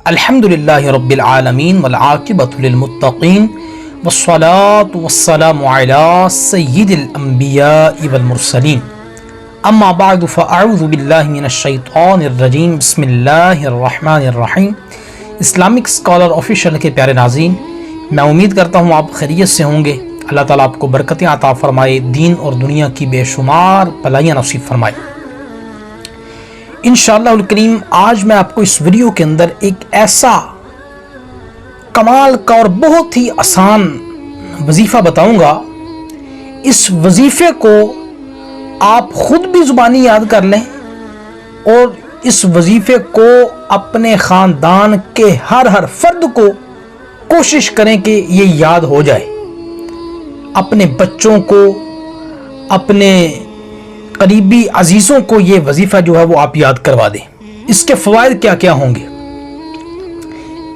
الحمدللہ رب العالمین والعاقبۃ للمتقین والصلاة والسلام علی سید الانبیاء والمرسلین اما بعد فاعوذ باللہ من الشیطان الرجیم بسم اللہ الرحمن الرحیم۔ اسلامک اسکالر آفیشیل کے پیارے ناظرین، میں امید کرتا ہوں آپ خیریت سے ہوں گے۔ اللہ تعالیٰ آپ کو برکتیں عطا فرمائے، دین اور دنیا کی بے شمار بھلائیاں نصیب فرمائے انشاءاللہ الکریم۔ آج میں آپ کو اس ویڈیو کے اندر ایک ایسا کمال کا اور بہت ہی آسان وظیفہ بتاؤں گا۔ اس وظیفے کو آپ خود بھی زبانی یاد کر لیں اور اس وظیفے کو اپنے خاندان کے ہر فرد کو کوشش کریں کہ یہ یاد ہو جائے۔ اپنے بچوں کو، اپنے قریبی عزیزوں کو یہ وظیفہ جو ہے وہ آپ یاد کروا دیں۔ اس کے فوائد کیا کیا ہوں گے؟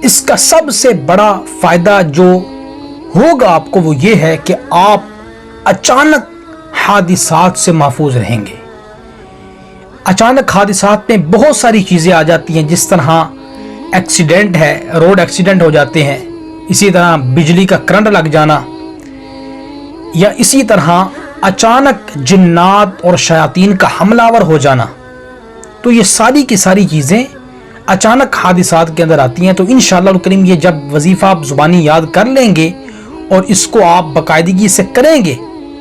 اس کا سب سے بڑا فائدہ جو ہوگا آپ کو وہ یہ ہے کہ آپ اچانک حادثات سے محفوظ رہیں گے۔ اچانک حادثات میں بہت ساری چیزیں آ جاتی ہیں، جس طرح ایکسیڈنٹ ہے، روڈ ایکسیڈنٹ ہو جاتے ہیں، اسی طرح بجلی کا کرنٹ لگ جانا، یا اسی طرح اچانک جنات اور شیاطین کا حملہ آور ہو جانا۔ تو یہ ساری کی ساری چیزیں اچانک حادثات کے اندر آتی ہیں۔ تو انشاءاللہ الکریم یہ جب وظیفہ آپ زبانی یاد کر لیں گے اور اس کو آپ باقاعدگی سے کریں گے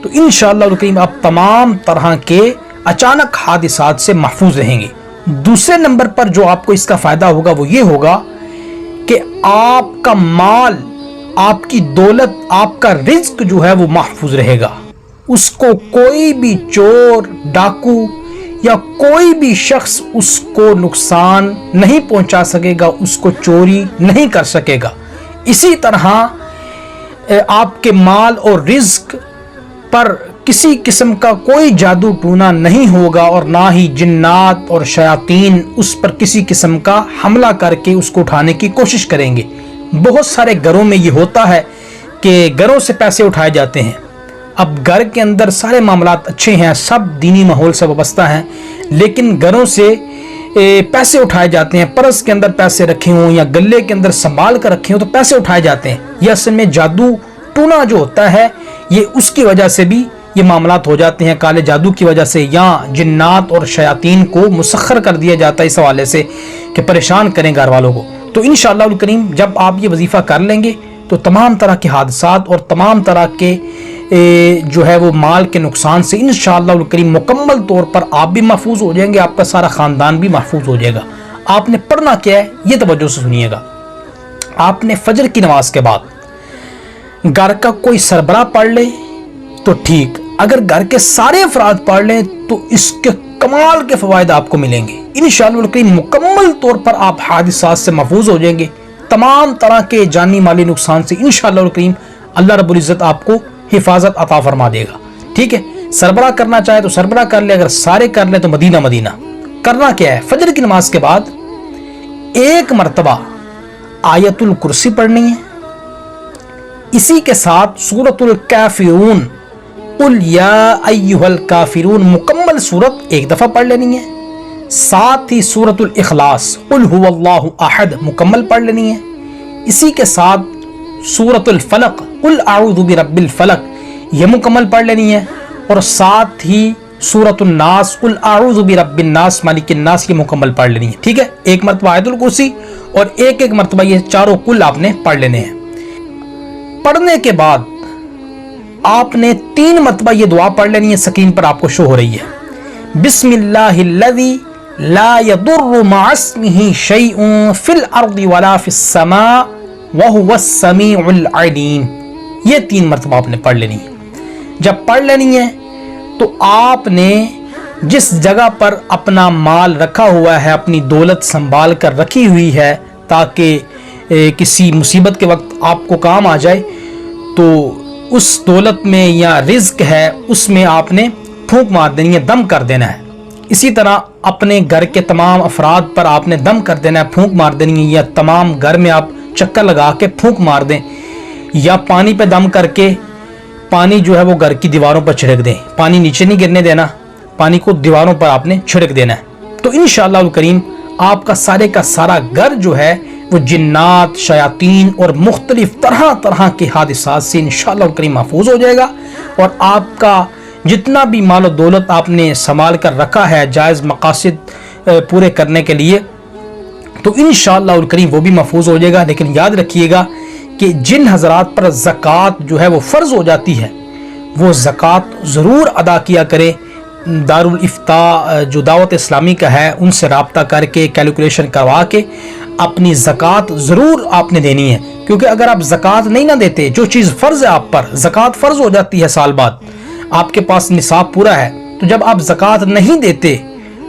تو انشاءاللہ الکریم آپ تمام طرح کے اچانک حادثات سے محفوظ رہیں گے۔ دوسرے نمبر پر جو آپ کو اس کا فائدہ ہوگا وہ یہ ہوگا کہ آپ کا مال، آپ کی دولت، آپ کا رزق جو ہے وہ محفوظ رہے گا۔ اس کو کوئی بھی چور، ڈاکو یا کوئی بھی شخص اس کو نقصان نہیں پہنچا سکے گا، اس کو چوری نہیں کر سکے گا۔ اسی طرح آپ کے مال اور رزق پر کسی قسم کا کوئی جادو ٹونا نہیں ہوگا، اور نہ ہی جنات اور شیاطین اس پر کسی قسم کا حملہ کر کے اس کو اٹھانے کی کوشش کریں گے۔ بہت سارے گھروں میں یہ ہوتا ہے کہ گھروں سے پیسے اٹھائے جاتے ہیں۔ اب گھر کے اندر سارے معاملات اچھے ہیں، سب دینی ماحول سے وابستہ ہیں، لیکن گھروں سے پیسے اٹھائے جاتے ہیں۔ پرس کے اندر پیسے رکھے ہوں یا گلے کے اندر سنبھال کر رکھے ہوں تو پیسے اٹھائے جاتے ہیں۔ یہ اصل میں جادو ٹونا جو ہوتا ہے، یہ اس کی وجہ سے بھی یہ معاملات ہو جاتے ہیں، کالے جادو کی وجہ سے، یا جنات اور شیاطین کو مسخر کر دیا جاتا ہے اس حوالے سے کہ پریشان کریں گھر والوں کو۔ تو انشاءاللہ الکریم جب آپ یہ وظیفہ کر لیں گے تو تمام طرح کے حادثات اور تمام طرح کے جو ہے وہ مال کے نقصان سے انشاءاللہ الکریم مکمل طور پر آپ بھی محفوظ ہو جائیں گے، آپ کا سارا خاندان بھی محفوظ ہو جائے گا۔ آپ نے پڑھنا کیا ہے یہ توجہ سے سنیے گا۔ آپ نے فجر کی نماز کے بعد گھر کا کوئی سربراہ پڑھ لے تو ٹھیک، اگر گھر کے سارے افراد پڑھ لیں تو اس کے کمال کے فوائد آپ کو ملیں گے۔ انشاءاللہ الکریم مکمل طور پر آپ حادثات سے محفوظ ہو جائیں گے، تمام طرح کے جانی مالی نقصان سے انشاءاللہ الکریم اللہ رب العزت آپ کو حفاظت عطا فرما دے گا۔ ٹھیک ہے، سربراہ کرنا چاہے تو سربراہ کر لے، اگر سارے کر لیں تو مدینہ مدینہ۔ کرنا کیا ہے؟ فجر کی نماز کے بعد ایک مرتبہ آیت الکرسی پڑھنی ہے، اسی کے ساتھ سورۃ الکافرون، قل یا ایھا الکافرون مکمل سورت ایک دفعہ پڑھ لینی ہے، ساتھ ہی سورۃ الاخلاص قل ھو اللہ احد مکمل پڑھ لینی ہے، اسی کے ساتھ سورۃ الفلق قل اعوذ برب الفلق یہ مکمل پڑھ لینی ہے، اور ساتھ ہی سورۃ الناس قل اعوذ برب الناس مالک الناس یہ مکمل پڑھ لینی ہے۔ ٹھیک ہے، ایک مرتبہ آیت الکرسی اور ایک مرتبہ یہ چاروں قل آپ نے پڑھ لینے ہیں۔ پڑھنے کے بعد آپ نے 3 مرتبہ یہ دعا پڑھ لینی ہے، سکرین پر آپ کو شو ہو رہی ہے۔ بسم اللہ الذی لا يضر مع اسمہ شیء فی الارض ولا فی السماء وَهُوَ السَّمِيعُ الْعَلِيمُ یہ 3 مرتبہ آپ نے پڑھ لینی ہے۔ جب پڑھ لینی ہے تو آپ نے جس جگہ پر اپنا مال رکھا ہوا ہے، اپنی دولت سنبھال کر رکھی ہوئی ہے تاکہ کسی مصیبت کے وقت آپ کو کام آ جائے، تو اس دولت میں یا رزق ہے اس میں آپ نے پھونک مار دینی ہے، دم کر دینا ہے۔ اسی طرح اپنے گھر کے تمام افراد پر آپ نے دم کر دینا ہے، پھونک مار دینی ہے، یا تمام گھر میں آپ چکر لگا کے پھونک مار دیں، یا پانی پہ دم کر کے پانی جو ہے وہ گھر کی دیواروں پر چھڑک دیں۔ پانی نیچے نہیں گرنے دینا، پانی کو دیواروں پر آپ نے چھڑک دینا ہے۔ تو انشاءاللہ الکریم آپ کا سارے کا سارا گھر جو ہے وہ جنات، شیاطین اور مختلف طرح کے حادثات سے انشاءاللہ کریم محفوظ ہو جائے گا، اور آپ کا جتنا بھی مال و دولت آپ نے سنبھال کر رکھا ہے جائز مقاصد پورے کرنے کے لیے، تو انشاءاللہ الکریم وہ بھی محفوظ ہو جائے گا۔ لیکن یاد رکھیے گا کہ جن حضرات پر زکوٰۃ جو ہے وہ فرض ہو جاتی ہے، وہ زکوٰۃ ضرور ادا کیا کرے۔ دارالافتاء جو دعوت اسلامی کا ہے ان سے رابطہ کر کے کیلکولیشن کروا کے اپنی زکوٰۃ ضرور آپ نے دینی ہے، کیونکہ اگر آپ زکوٰۃ نہیں نہ دیتے، جو چیز فرض ہے آپ پر، زکوٰۃ فرض ہو جاتی ہے سال بعد، آپ کے پاس نصاب پورا ہے، تو جب آپ زکوٰۃ نہیں دیتے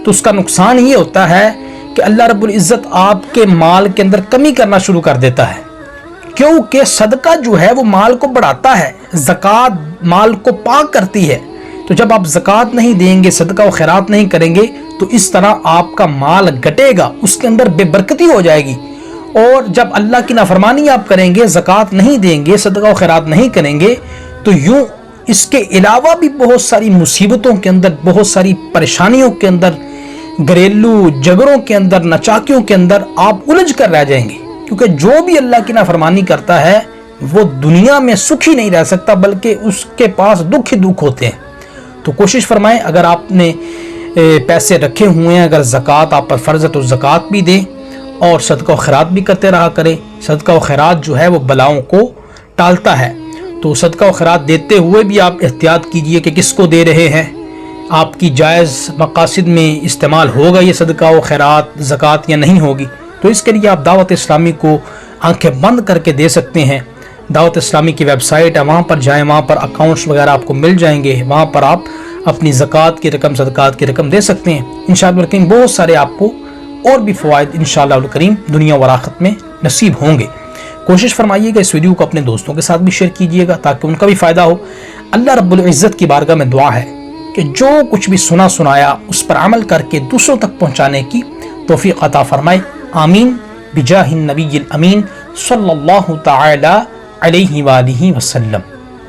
تو اس کا نقصان یہ ہوتا ہے کہ اللہ رب العزت آپ کے مال کے اندر کمی کرنا شروع کر دیتا ہے، کیونکہ صدقہ جو ہے وہ مال کو بڑھاتا ہے، زکوٰۃ مال کو پاک کرتی ہے۔ تو جب آپ زکوٰۃ نہیں دیں گے، صدقہ و خیرات نہیں کریں گے، تو اس طرح آپ کا مال گھٹے گا، اس کے اندر بے برکتی ہو جائے گی، اور جب اللہ کی نافرمانی آپ کریں گے، زکوٰۃ نہیں دیں گے، صدقہ و خیرات نہیں کریں گے، تو یوں اس کے علاوہ بھی بہت ساری مصیبتوں کے اندر، بہت ساری پریشانیوں کے اندر، گھریلو جھگڑوں کے اندر، نچاکیوں کے اندر آپ الجھ کر رہ جائیں گے، کیونکہ جو بھی اللہ کی نافرمانی کرتا ہے وہ دنیا میں سکھی نہیں رہ سکتا، بلکہ اس کے پاس دکھ ہی دکھ ہوتے ہیں۔ تو کوشش فرمائیں، اگر آپ نے پیسے رکھے ہوئے ہیں، اگر زکوٰۃ آپ پر فرض ہے تو زکوٰۃ بھی دیں، اور صدقہ و خیرات بھی کرتے رہا کریں۔ صدقہ و خیرات جو ہے وہ بلاؤں کو ٹالتا ہے، تو صدقہ و خیرات دیتے ہوئے بھی آپ احتیاط کیجئے کہ کس کو دے رہے ہیں، آپ کی جائز مقاصد میں استعمال ہوگا یہ صدقہ و خیرات، زکوٰۃ یا نہیں ہوگی۔ تو اس کے لیے آپ دعوت اسلامی کو آنکھیں بند کر کے دے سکتے ہیں۔ دعوت اسلامی کی ویب سائٹ ہے، وہاں پر جائیں، وہاں پر اکاؤنٹس وغیرہ آپ کو مل جائیں گے، وہاں پر آپ اپنی زکوٰۃ کی رقم، صدقات کی رقم دے سکتے ہیں۔ انشاءاللہ الکریم بہت سارے آپ کو اور بھی فوائد انشاءاللہ الکریم دنیا و آخرت میں نصیب ہوں گے۔ کوشش فرمائیے گا اس ویڈیو کو اپنے دوستوں کے ساتھ بھی شیئر کیجیے گا تاکہ ان کا بھی فائدہ ہو۔ اللہ رب العزت کی بارگاہ میں دعا ہے کہ جو کچھ بھی سنایا اس پر عمل کر کے دوسروں تک پہنچانے کی توفیق عطا فرمائے، آمین بجاہ النبی الامین صلی اللہ تعالی علیہ وآلہ وسلم۔